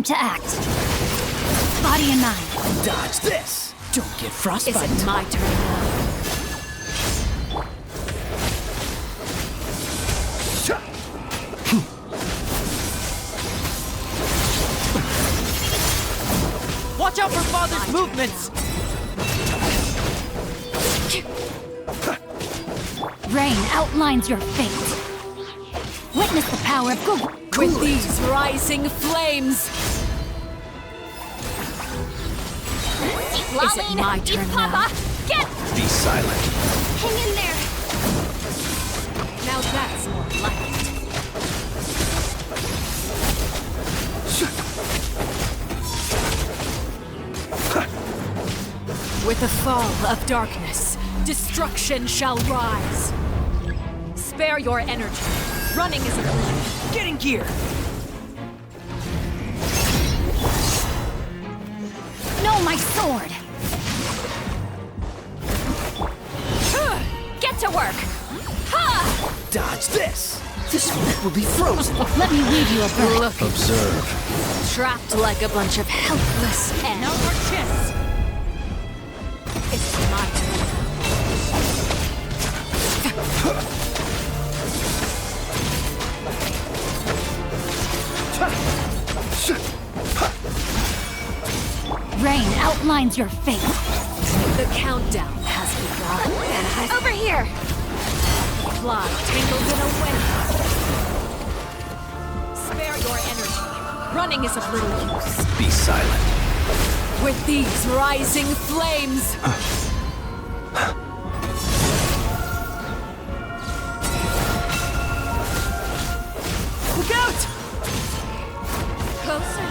to act. Body and mind. Dodge this! Don't get frostbite. Is it my turn now? Watch out for Father's movements! Rain outlines your fate. Witness the power of good. With these rising flames! Is it my turn now? Get! Be silent. Hang in there. Now that's more like it. With the fall of darkness, destruction shall rise. Spare your energy. Running is a illusion. Get in gear! No, my sword! Get to work! Ha! Dodge this! This one will be frozen! Let me weave you a bird. Look, Observe. trapped like a bunch of helpless ants. No more chess! It's my turn. Rain outlines your fate. The countdown has begun. Over here! Fly tangled in a web. Spare your energy. Running is of little use. Be silent. With these rising flames! Look out! Closer.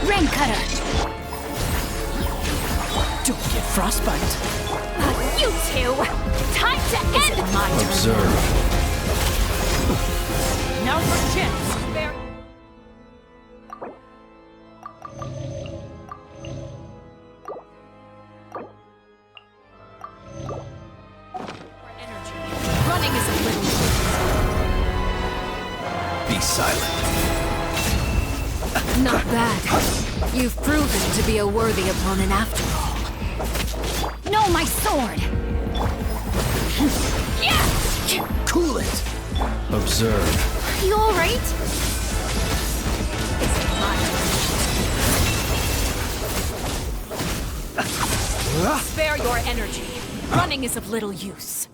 Rain cutter! Don't get frostbite. You two! Time to end! My turn. Observe. Now for chance. Spare. Energy. Running is a little. Be silent. Not bad. You've proven to be a worthy opponent after all. No, my sword! Yeah! Cool it. Observe. You alright? Spare your energy. Running is of little use.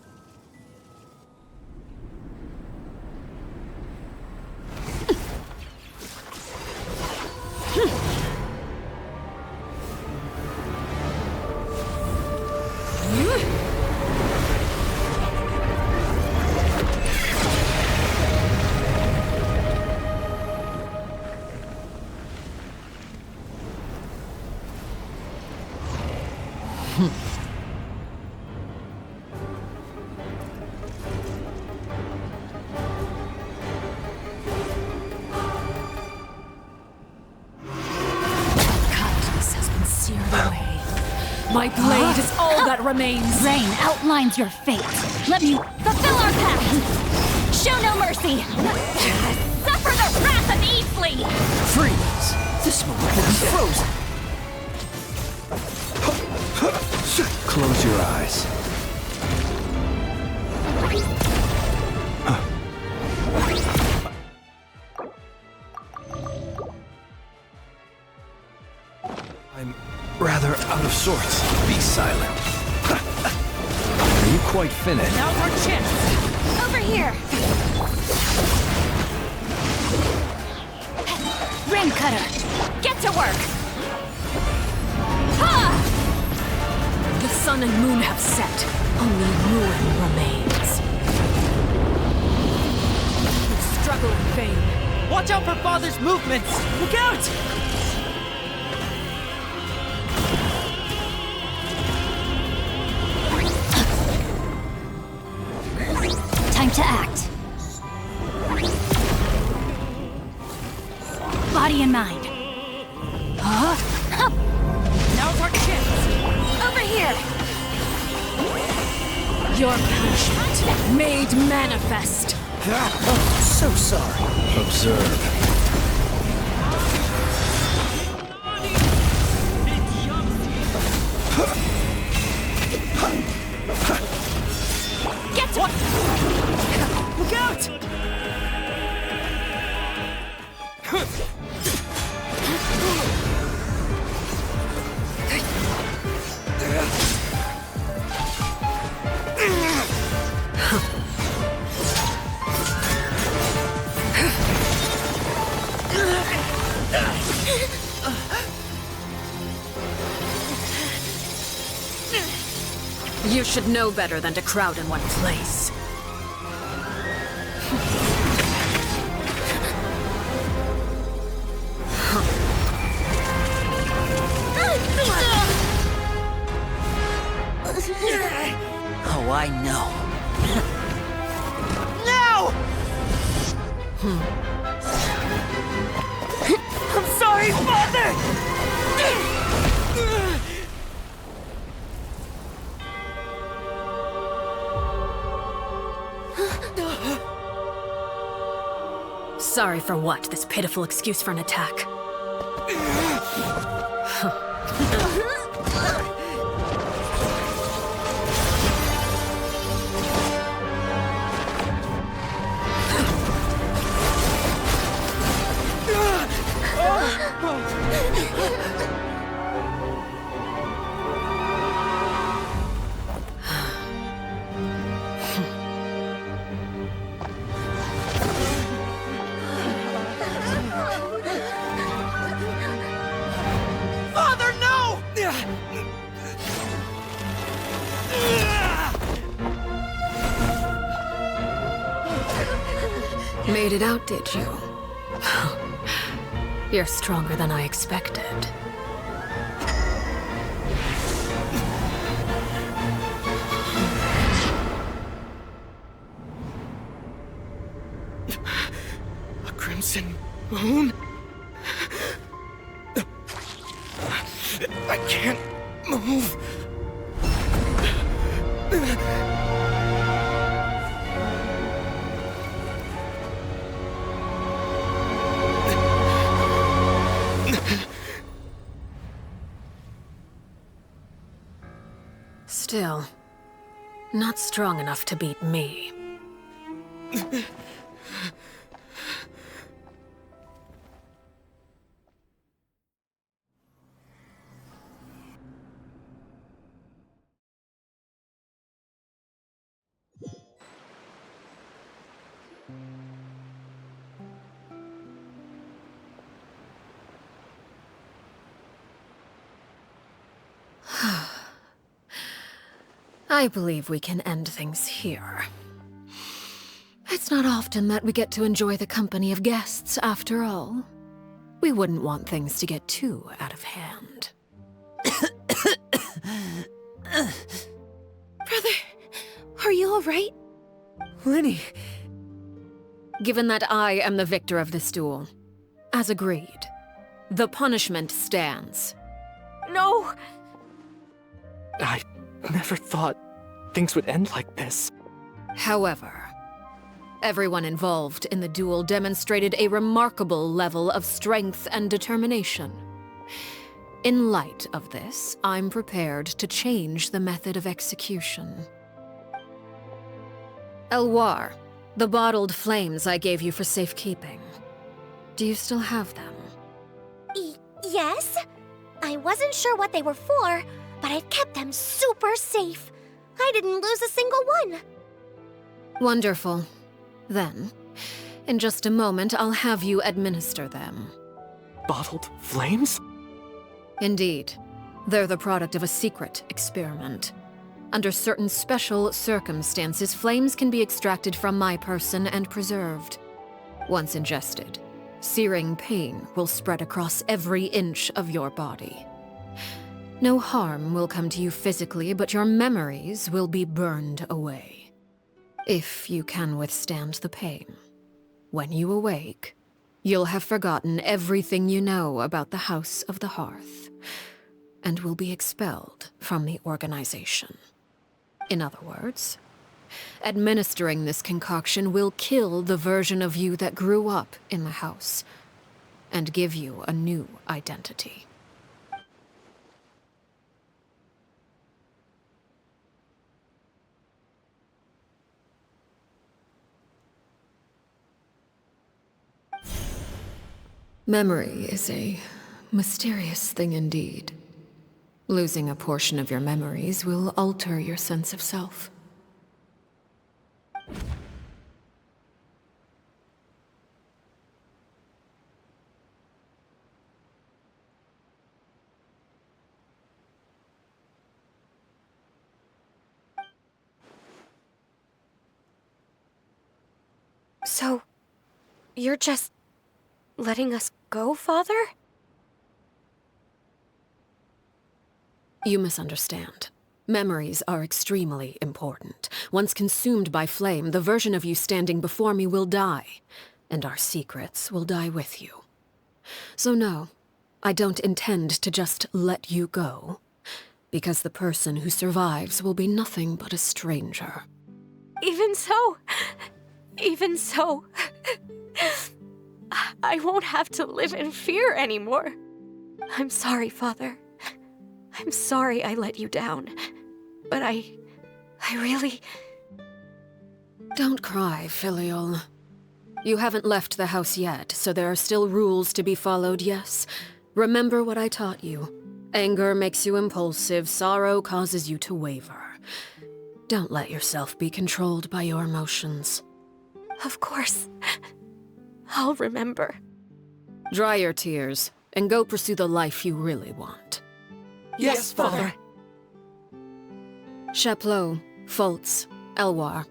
Kindness has been seared away. My blade is all that remains. Rain outlines your fate. Let me fulfill our pact! Show no mercy! Suffer the wrath of Eastleigh! Freeze! This moment will be frozen. Close your eyes. I'm rather out of sorts. Be silent. Are you quite finished? Now's our chance. Over here! Rain cutter! Get to work! Ha! The sun and moon have set. Only ruin remains. You struggle in vain. Watch out for Father's movements! Look out! Time to act. Body and mind. Huh? Now's our chance. Over here! Your punishment made manifest. Oh, so sorry. Observe. Get what? Look out! You should know better than to crowd in one place. Oh, I know. No! I'm sorry, Father! Sorry for what? This pitiful excuse for an attack. Father, no! Made it out, did you? You're stronger than I expected. A crimson moon? I can't move. Still, not strong enough to beat me. I believe we can end things here. It's not often that we get to enjoy the company of guests, after all. We wouldn't want things to get too out of hand. Brother, are you all right? Lenny, Given that I am the victor of this duel, as agreed, the punishment stands. No! I never thought things would end like this. However, everyone involved in the duel demonstrated a remarkable level of strength and determination. In light of this, I'm prepared to change the method of execution. Elwar, the bottled flames I gave you for safekeeping. Do you still have them? Yes? I wasn't sure what they were for, but I've kept them super safe. I didn't lose a single one. Wonderful. Then, in just a moment, I'll have you administer them. Bottled flames? Indeed. They're the product of a secret experiment. Under certain special circumstances, flames can be extracted from my person and preserved. Once ingested, searing pain will spread across every inch of your body. No harm will come to you physically, but your memories will be burned away. If you can withstand the pain. When you awake, you'll have forgotten everything you know about the House of the Hearth, and will be expelled from the organization. In other words, Administering this concoction will kill the version of you that grew up in the house, and give you a new identity. Memory is a mysterious thing indeed. Losing a portion of your memories will alter your sense of self. So, you're just letting us go, Father? You misunderstand. Memories are extremely important. Once consumed by flame, the version of you standing before me will die, and our secrets will die with you. So no, I don't intend to just let you go, because the person who survives will be nothing but a stranger. Even so, I won't have to live in fear anymore. I'm sorry, Father. I'm sorry I let you down. But I really... Don't cry, Filial. You haven't left the house yet, so there are still rules to be followed, yes? Remember what I taught you. Anger makes you impulsive, sorrow causes you to waver. Don't let yourself be controlled by your emotions. Of course. I'll remember. Dry your tears, and go pursue the life you really want. Yes, Father. Chaplot, Foltz, Elwar.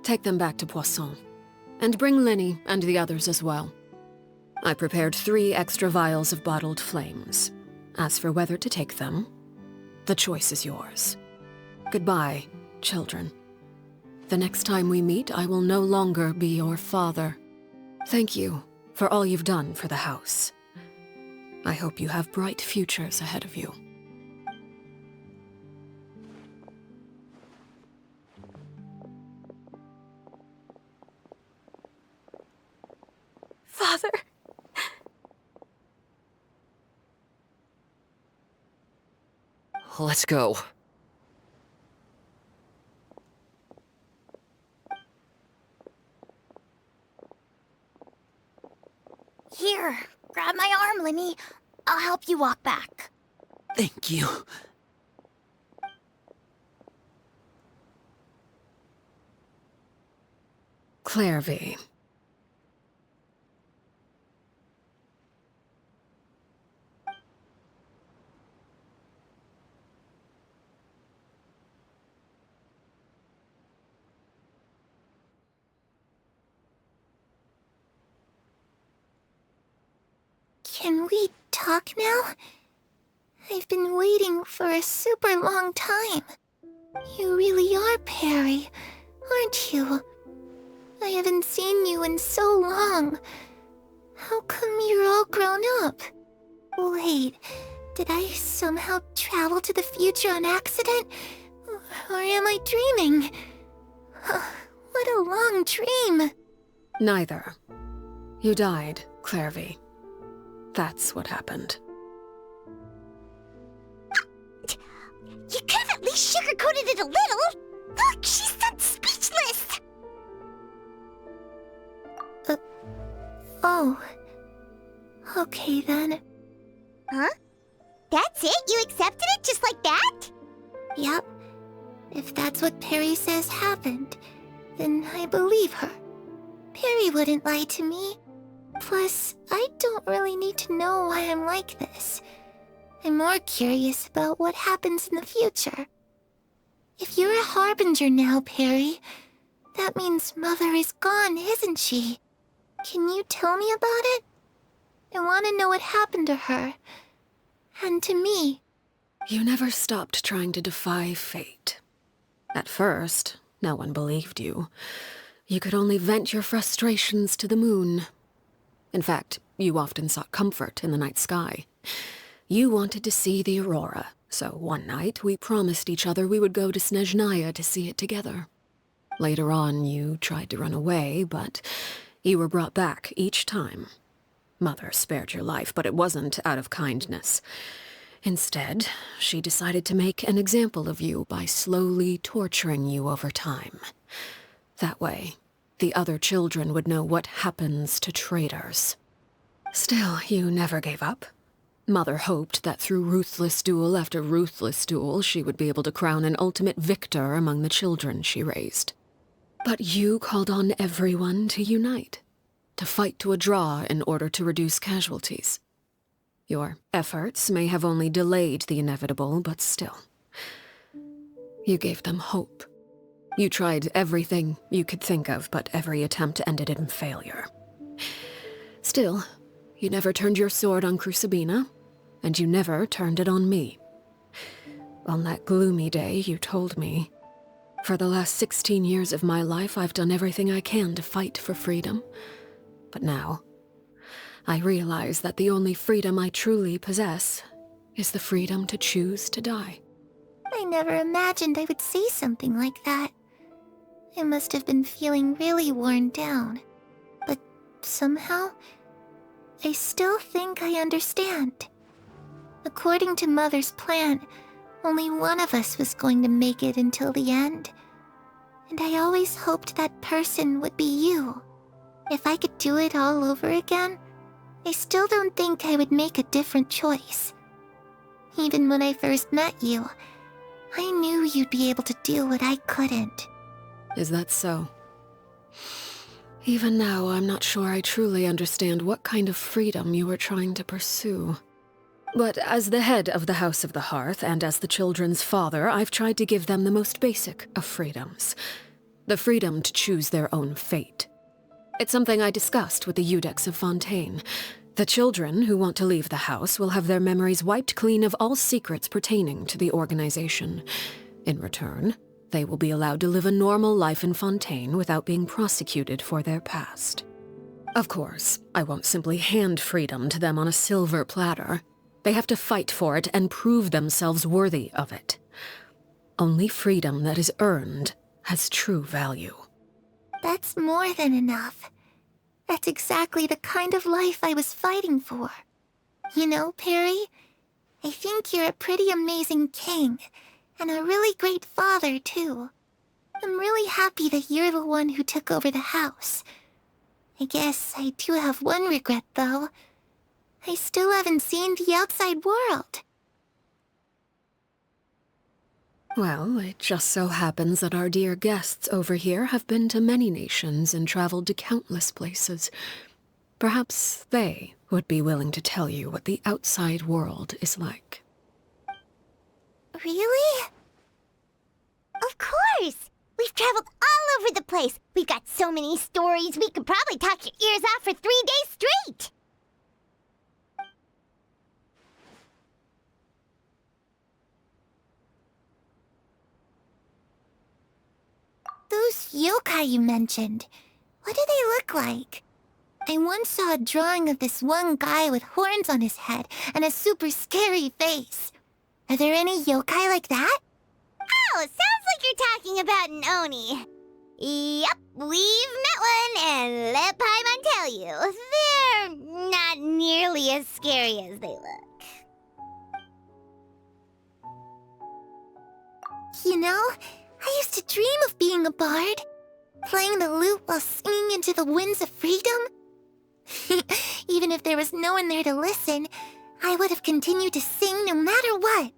Take them back to Poisson. And bring Linny and the others as well. I prepared 3 extra vials of bottled flames. As for whether to take them, the choice is yours. Goodbye, children. The next time we meet, I will no longer be your father. Thank you for all you've done for the house. I hope you have bright futures ahead of you. Father! Let's go. Here, grab my arm, Linny. I'll help you walk back. Thank you. Clairvy. Can we talk now? I've been waiting for a super long time. You really are Perry, aren't you? I haven't seen you in so long. How come you're all grown up? Wait, did I somehow travel to the future on accident? Or am I dreaming? What a long dream. Neither. You died, Clairvy. That's what happened. You could have at least sugarcoated it a little. Look, she's done speechless. Oh. Okay then. Huh? That's it? You accepted it just like that? Yep. If that's what Perry says happened, then I believe her. Perry wouldn't lie to me. Plus, I don't really need to know why I'm like this. I'm more curious about what happens in the future. If you're a harbinger now, Perry, that means Mother is gone, isn't she? Can you tell me about it? I want to know what happened to her. And to me. You never stopped trying to defy fate. At first, no one believed you. You could only vent your frustrations to the moon. In fact, you often sought comfort in the night sky. You wanted to see the aurora, so one night we promised each other we would go to Snezhnaya to see it together. Later on, you tried to run away, but you were brought back each time. Mother spared your life, but it wasn't out of kindness. Instead, she decided to make an example of you by slowly torturing you over time. That way, the other children would know what happens to traitors. Still, you never gave up. Mother hoped that through ruthless duel after ruthless duel, she would be able to crown an ultimate victor among the children she raised. But you called on everyone to unite, to fight to a draw in order to reduce casualties. Your efforts may have only delayed the inevitable, but still. You gave them hope. You tried everything you could think of, but every attempt ended in failure. Still, you never turned your sword on Crucibina, and you never turned it on me. On that gloomy day, you told me, "For the last 16 years of my life, I've done everything I can to fight for freedom. But now, I realize that the only freedom I truly possess is the freedom to choose to die." I never imagined I would say something like that. I must have been feeling really worn down. But somehow, I still think I understand. According to Mother's plan, only one of us was going to make it until the end. And I always hoped that person would be you. If I could do it all over again, I still don't think I would make a different choice. Even when I first met you, I knew you'd be able to do what I couldn't. Is that so? Even now, I'm not sure I truly understand what kind of freedom you were trying to pursue. But as the head of the House of the Hearth and as the children's father, I've tried to give them the most basic of freedoms. The freedom to choose their own fate. It's something I discussed with the Iudex of Fontaine. The children who want to leave the house will have their memories wiped clean of all secrets pertaining to the organization. In return, they will be allowed to live a normal life in Fontaine without being prosecuted for their past. Of course, I won't simply hand freedom to them on a silver platter. They have to fight for it and prove themselves worthy of it. Only freedom that is earned has true value. That's more than enough. That's exactly the kind of life I was fighting for. You know, Perry, I think you're a pretty amazing king, and a really great father, too. I'm really happy that you're the one who took over the house. I guess I do have one regret, though. I still haven't seen the outside world. Well, it just so happens that our dear guests over here have been to many nations and traveled to countless places. Perhaps they would be willing to tell you what the outside world is like. Really? Of course! We've traveled all over the place. We've got so many stories, we could probably talk your ears off for 3 days straight! Those yokai you mentioned, what do they look like? I once saw a drawing of this one guy with horns on his head and a super scary face. Are there any yokai like that? Oh, sounds like you're talking about an Oni. Yep, we've met one, and let Paimon tell you, they're not nearly as scary as they look. You know, I used to dream of being a bard, playing the lute while singing into the winds of freedom. Even if there was no one there to listen, I would have continued to sing no matter what.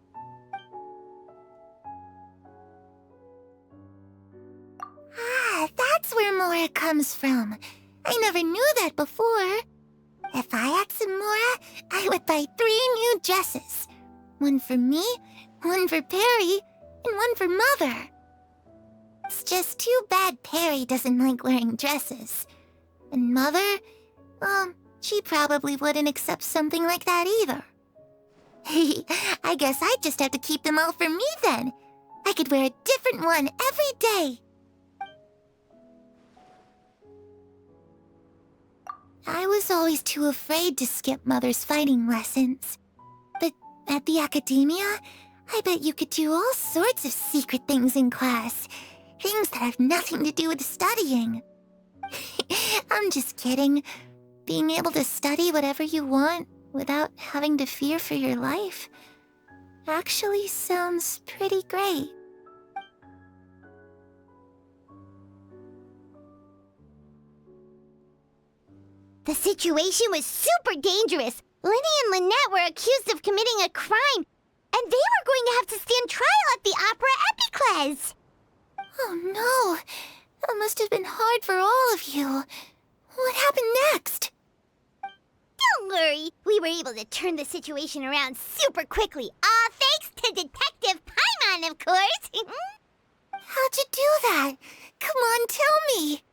Ah, that's where Mora comes from. I never knew that before. If I had some Mora, I would buy 3 new dresses. One for me, one for Perry, and one for Mother. It's just too bad Perry doesn't like wearing dresses. And Mother, well, she probably wouldn't accept something like that either. I guess I'd just have to keep them all for me then. I could wear a different one every day. I was always too afraid to skip Mother's fighting lessons. But at the academia, I bet you could do all sorts of secret things in class. Things that have nothing to do with studying. I'm just kidding. Being able to study whatever you want without having to fear for your life actually sounds pretty great. The situation was super dangerous. Lenny and Lynette were accused of committing a crime, and they were going to have to stand trial at the Opera Epicles. Oh no, that must have been hard for all of you. What happened next? Don't worry, we were able to turn the situation around super quickly, all thanks to Detective Paimon, of course. How'd you do that? Come on, tell me.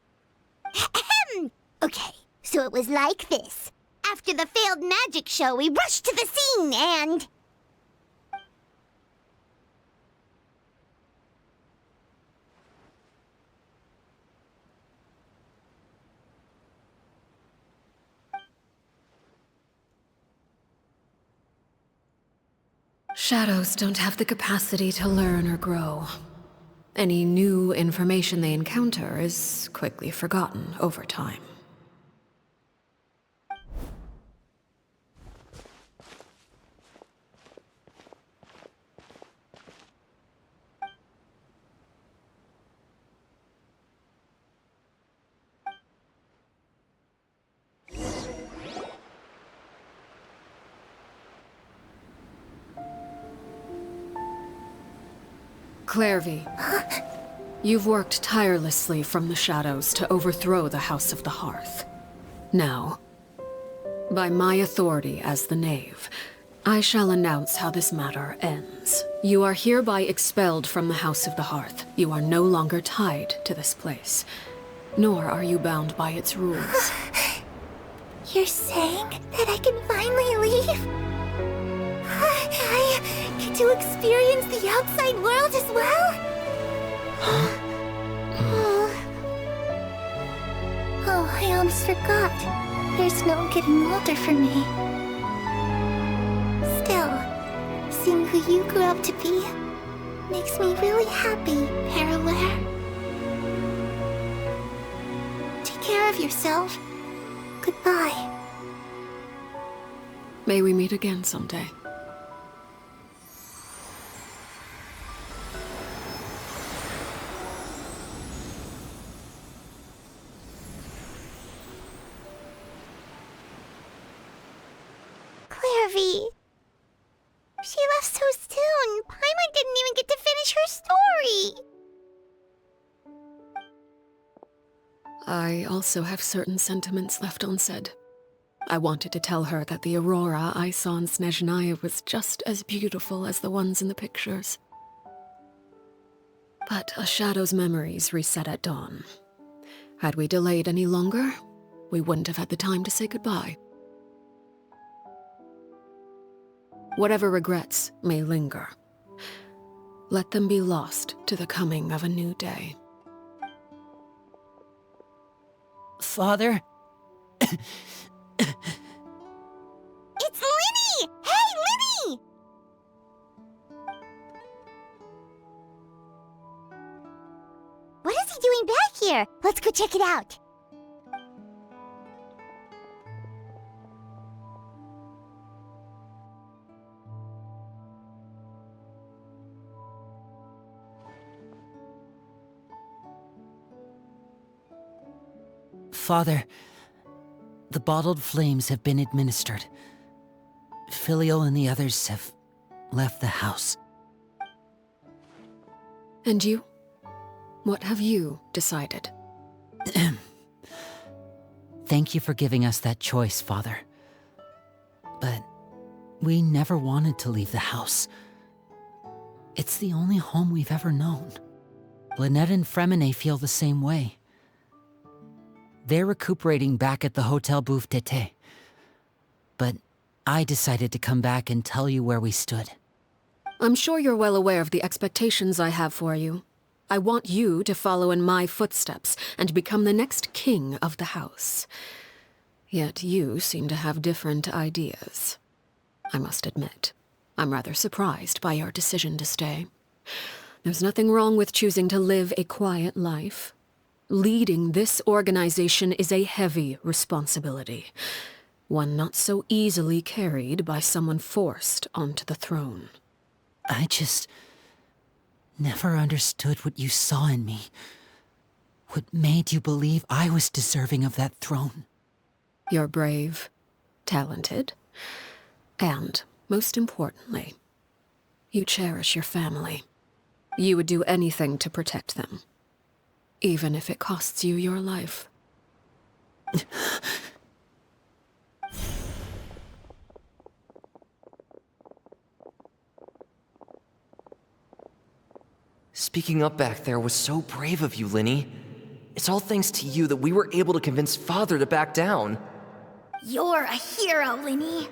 Okay, so it was like this. After the failed magic show, we rushed to the scene and... Shadows don't have the capacity to learn or grow. Any new information they encounter is quickly forgotten over time. Clairvy, you've worked tirelessly from the shadows to overthrow the House of the Hearth. Now, by my authority as the Knave, I shall announce how this matter ends. You are hereby expelled from the House of the Hearth. You are no longer tied to this place, nor are you bound by its rules. You're saying that I can finally leave? I get to experience the outside world as well? Oh, I almost forgot. There's no getting older for me. Still, seeing who you grew up to be makes me really happy, Parallare. Take care of yourself. Goodbye. May we meet again someday. Clairvy. She left so soon. Paimon didn't even get to finish her story. I also have certain sentiments left unsaid. I wanted to tell her that the aurora I saw in Snezhnaya was just as beautiful as the ones in the pictures. But a shadow's memories reset at dawn. Had we delayed any longer, we wouldn't have had the time to say goodbye. Whatever regrets may linger, let them be lost to the coming of a new day. Father? It's Linny! Hey, Linny! What is he doing back here? Let's go check it out. Father, the bottled flames have been administered. Filial and the others have left the house. And you? What have you decided? Thank you for giving us that choice, Father. But we never wanted to leave the house. It's the only home we've ever known. Lynette and Fremine feel the same way. They're recuperating back at the Hotel Bouffe d'été. But I decided to come back and tell you where we stood. I'm sure you're well aware of the expectations I have for you. I want you to follow in my footsteps and become the next king of the house. Yet you seem to have different ideas. I must admit, I'm rather surprised by your decision to stay. There's nothing wrong with choosing to live a quiet life. Leading this organization is a heavy responsibility, one not so easily carried by someone forced onto the throne. I just never understood what you saw in me. What made you believe I was deserving of that throne? You're brave, talented, and, most importantly, you cherish your family. You would do anything to protect them, even if it costs you your life. Speaking up back there was so brave of you, Linny. It's all thanks to you that we were able to convince Father to back down. You're a hero, Linny.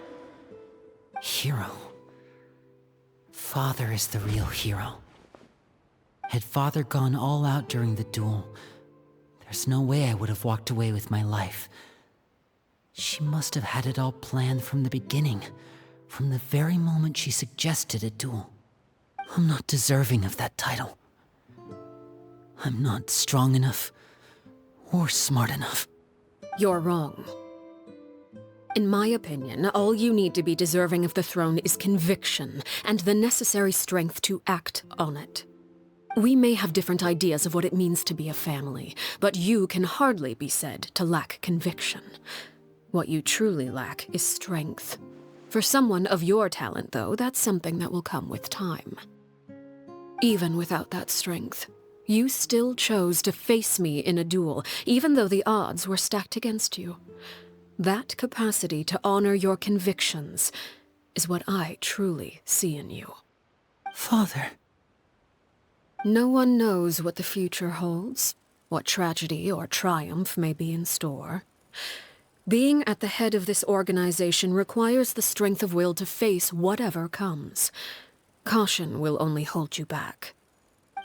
Hero. Father is the real hero. Had Father gone all out during the duel, there's no way I would have walked away with my life. She must have had it all planned from the beginning, from the very moment she suggested a duel. I'm not deserving of that title. I'm not strong enough or smart enough. You're wrong. In my opinion, all you need to be deserving of the throne is conviction and the necessary strength to act on it. We may have different ideas of what it means to be a family, but you can hardly be said to lack conviction. What you truly lack is strength. For someone of your talent, though, that's something that will come with time. Even without that strength, you still chose to face me in a duel, even though the odds were stacked against you. That capacity to honor your convictions is what I truly see in you. Father. No one knows what the future holds, what tragedy or triumph may be in store. Being at the head of this organization requires the strength of will to face whatever comes. Caution will only hold you back.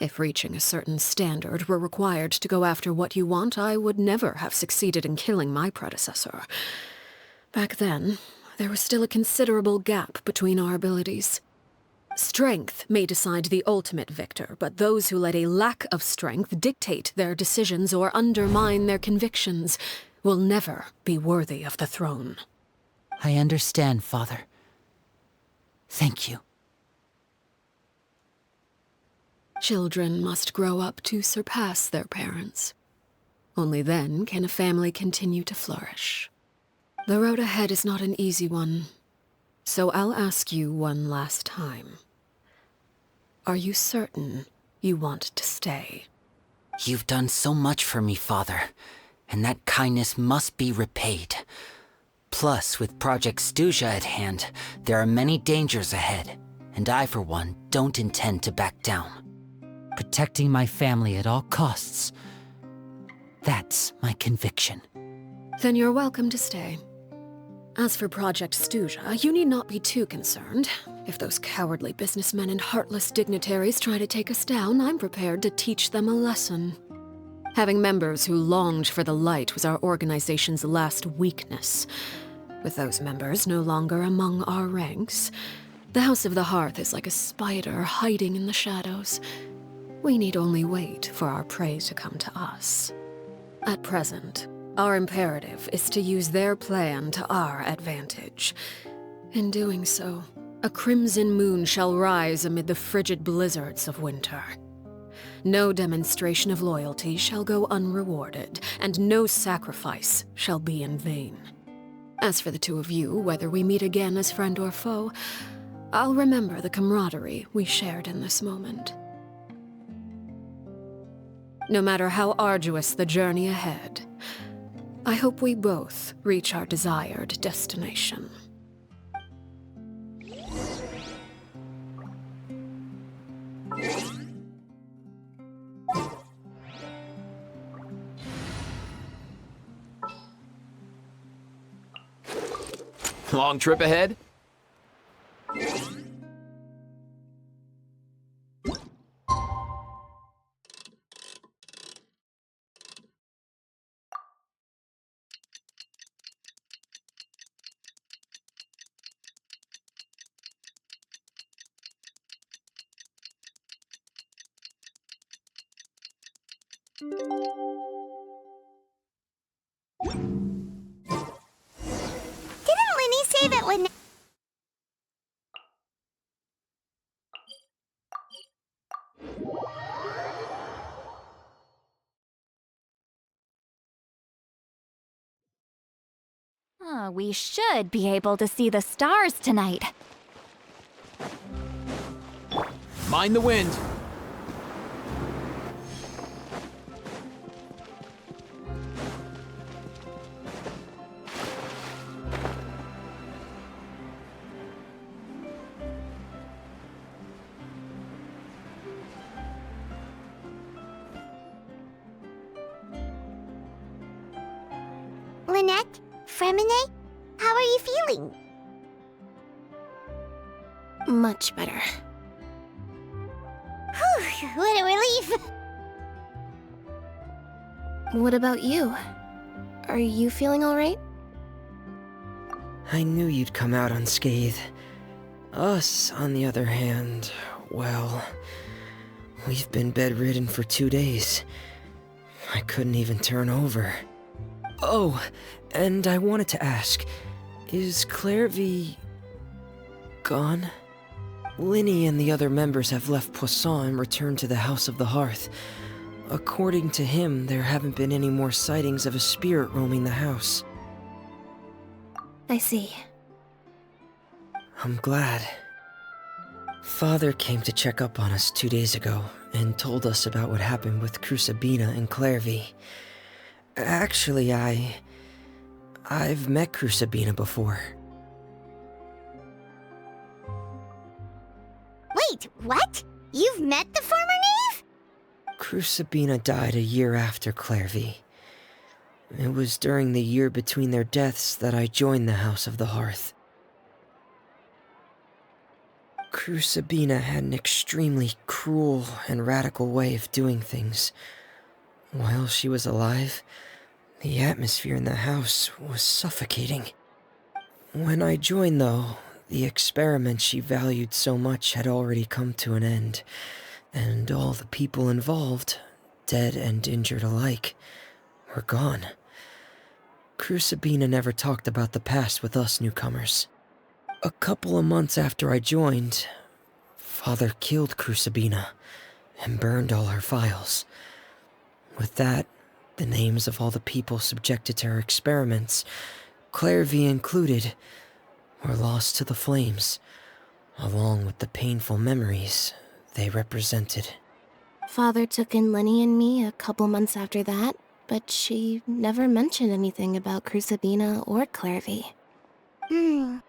If reaching a certain standard were required to go after what you want, I would never have succeeded in killing my predecessor. Back then, there was still a considerable gap between our abilities. Strength may decide the ultimate victor, but those who let a lack of strength dictate their decisions or undermine their convictions will never be worthy of the throne. I understand, Father. Thank you. Children must grow up to surpass their parents. Only then can a family continue to flourish. The road ahead is not an easy one, so I'll ask you one last time. Are you certain you want to stay? You've done so much for me, Father, and that kindness must be repaid. Plus, with Project Stuja at hand, there are many dangers ahead, and I, for one, don't intend to back down. Protecting my family at all costs. That's my conviction. Then you're welcome to stay. As for Project Stuja, you need not be too concerned. If those cowardly businessmen and heartless dignitaries try to take us down, I'm prepared to teach them a lesson. Having members who longed for the light was our organization's last weakness. With those members no longer among our ranks, the House of the Hearth is like a spider hiding in the shadows. We need only wait for our prey to come to us. At present, our imperative is to use their plan to our advantage. In doing so, a crimson moon shall rise amid the frigid blizzards of winter. No demonstration of loyalty shall go unrewarded, and no sacrifice shall be in vain. As for the two of you, whether we meet again as friend or foe, I'll remember the camaraderie we shared in this moment. No matter how arduous the journey ahead, I hope we both reach our desired destination. Long trip ahead? Didn't Lenny say that when... We should be able to see the stars tonight. Mind the wind. Lynette? Fremine? How are you feeling? Much better. Whew, what a relief! What about you? Are you feeling alright? I knew you'd come out unscathed. Us, on the other hand, well, we've been bedridden for 2 days. I couldn't even turn over. Oh, and I wanted to ask, is Clairvy gone? Linny and the other members have left Poisson and returned to the House of the Hearth. According to him, there haven't been any more sightings of a spirit roaming the house. I see. I'm glad. Father came to check up on us 2 days ago and told us about what happened with Crucibina and Clairvy. Actually, I've met Crucibina before. Wait, what? You've met the former knave? Crucibina died a year after Clairvy. It was during the year between their deaths that I joined the House of the Hearth. Crucibina had an extremely cruel and radical way of doing things. While she was alive, the atmosphere in the house was suffocating. When I joined, though, the experiment she valued so much had already come to an end, and all the people involved, dead and injured alike, were gone. Crucibina never talked about the past with us newcomers. A couple of months after I joined, Father killed Crucibina and burned all her files. With that, the names of all the people subjected to her experiments, Clairvy included, were lost to the flames, along with the painful memories they represented. Father took in Lenny and me a couple months after that, but she never mentioned anything about Crucibina or Clairvy. It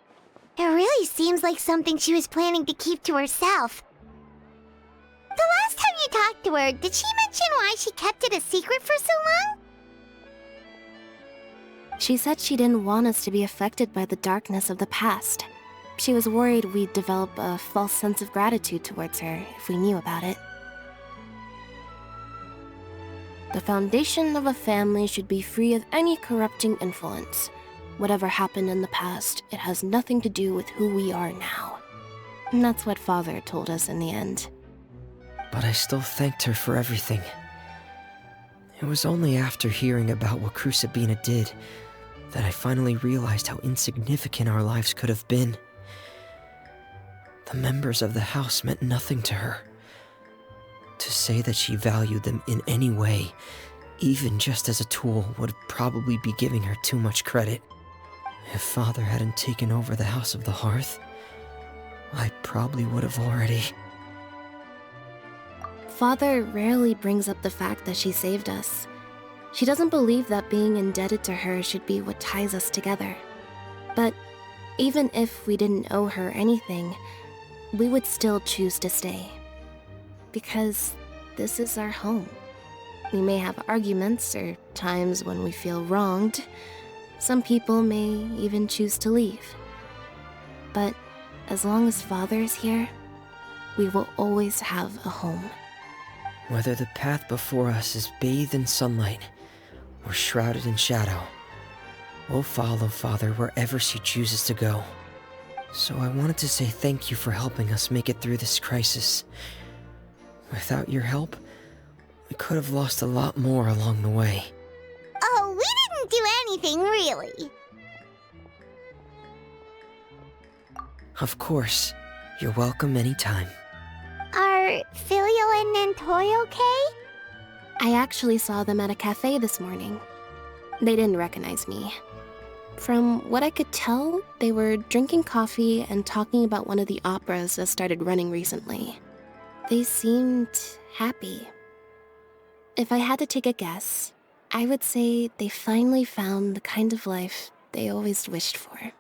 really seems like something she was planning to keep to herself. The last time you talked to her, did she mention why she kept it a secret for so long? She said she didn't want us to be affected by the darkness of the past. She was worried we'd develop a false sense of gratitude towards her if we knew about it. The foundation of a family should be free of any corrupting influence. Whatever happened in the past, it has nothing to do with who we are now. And that's what Father told us in the end. But I still thanked her for everything. It was only after hearing about what Crucibina did that I finally realized how insignificant our lives could have been. The members of the house meant nothing to her. To say that she valued them in any way, even just as a tool, would probably be giving her too much credit. If Father hadn't taken over the House of the Hearth, I probably would have already... Father rarely brings up the fact that she saved us. She doesn't believe that being indebted to her should be what ties us together. But even if we didn't owe her anything, we would still choose to stay. Because this is our home. We may have arguments or times when we feel wronged. Some people may even choose to leave. But as long as Father is here, we will always have a home. Whether the path before us is bathed in sunlight or shrouded in shadow, we'll follow Father wherever she chooses to go. So I wanted to say thank you for helping us make it through this crisis. Without your help, We could have lost a lot more along the way. Oh, we didn't do anything, really. Of course. You're welcome anytime. Are Filial and Nantoy okay? I actually saw them at a cafe this morning. They didn't recognize me. From what I could tell, they were drinking coffee and talking about one of the operas that started running recently. They seemed happy. If I had to take a guess, I would say they finally found the kind of life they always wished for.